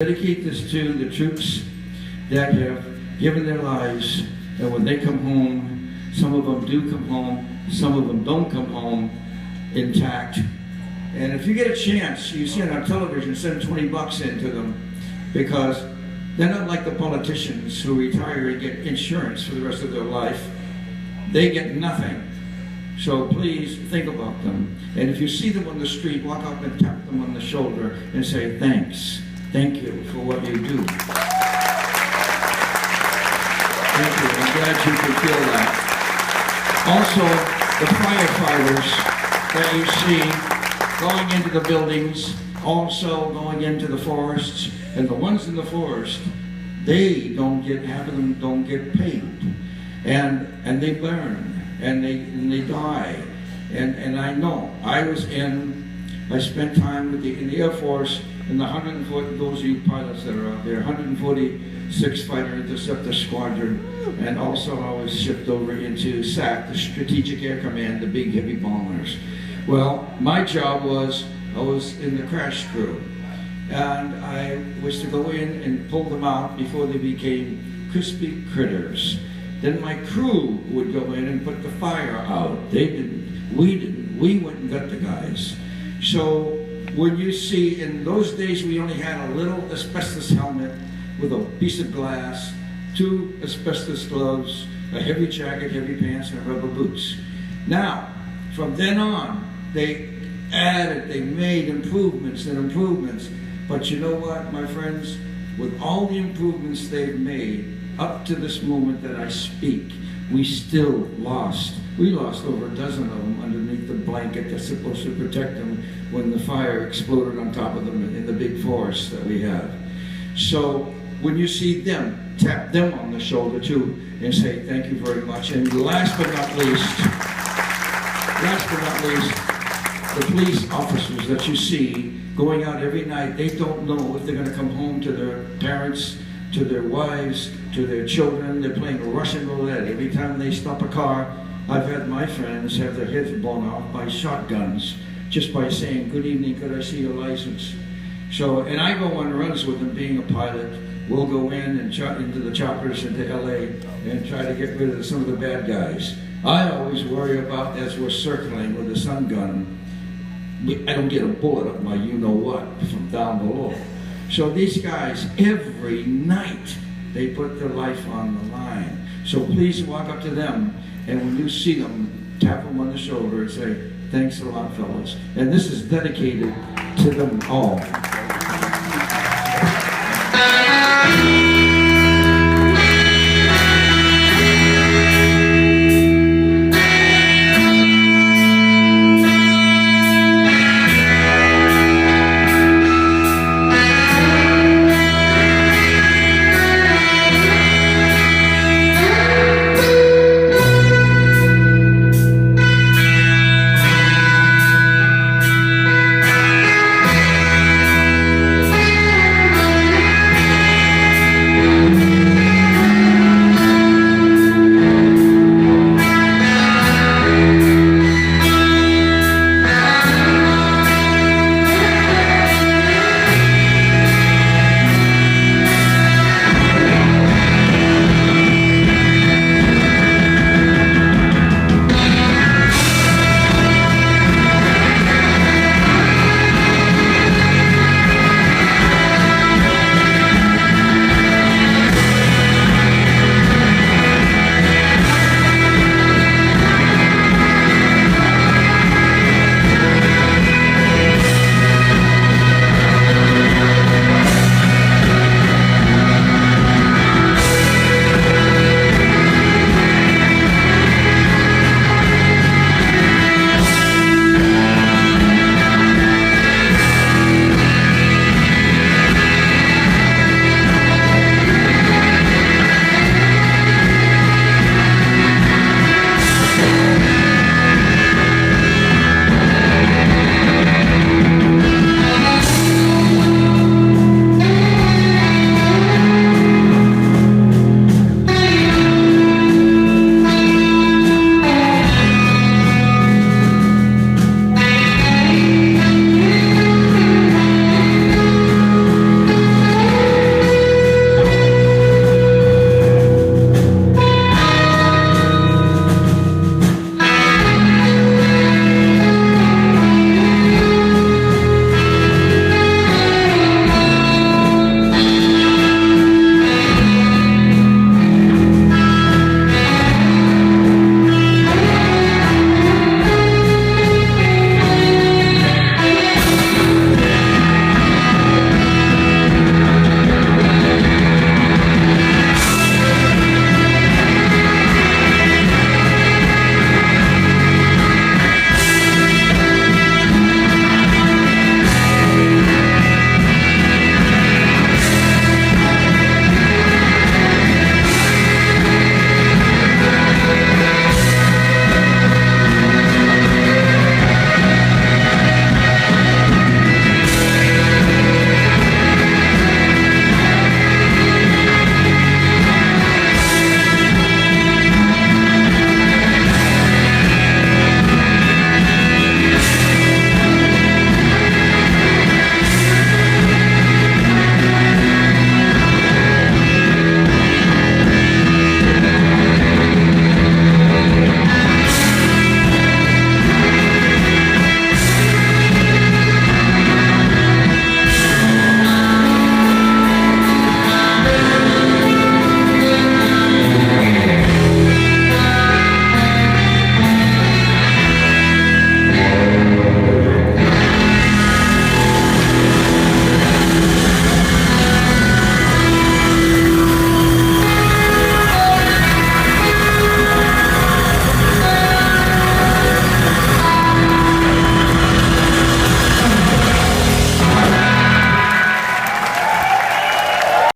Dedicate this to the troops that have given their lives, and when they come home, some of them do come home, some of them don't come home intact. And if you get a chance, you see it on television, send $20 into them, because they're not like the politicians who retire and get insurance for the rest of their life. They get nothing. So please think about them. And if you see them on the street, walk up and tap them on the shoulder and say, thanks. Thank you for what you do. Thank you. I'm glad you could feel that. Also, the firefighters that you see going into the buildings, also going into the forests, and the ones in the forest, half of them don't get paid. And they burn, and they die. And I know, I spent time in the Air Force, and the 140, those of you pilots that are out there, 146 Fighter Interceptor Squadron, and also I was shipped over into SAC, the Strategic Air Command, the big heavy bombers. Well, my job was, I was in the crash crew, and I was to go in and pull them out before they became crispy critters. Then my crew would go in and put the fire out. They didn't, we didn't, we went and got the guys. So when you see, in those days we only had a little asbestos helmet with a piece of glass, 2 asbestos gloves, a heavy jacket, heavy pants, and rubber boots. Now, from then on, they added, they made improvements and improvements. But you know what, my friends? With all the improvements they've made, up to this moment that I speak, we still lost. We lost over a dozen of them underneath the blanket that's supposed to protect them when the fire exploded on top of them in the big forest that we have. So when you see them, tap them on the shoulder too and say thank you very much. And last but not least, the police officers that you see going out every night, they don't know if they're going to come home to their parents, to their wives, to their children. They're playing Russian roulette. Every time they stop a car, I've had my friends have their heads blown off by shotguns just by saying, good evening, could I see your license? So, and I go on runs with them being a pilot. We'll go in and into the choppers into LA and try to get rid of some of the bad guys. I always worry about, as we're circling with a stun gun, I don't get a bullet up my you-know-what from down below. So these guys, every night, they put their life on the line. So please walk up to them, and when you see them, tap them on the shoulder and say, thanks a lot, fellas. And this is dedicated to them all.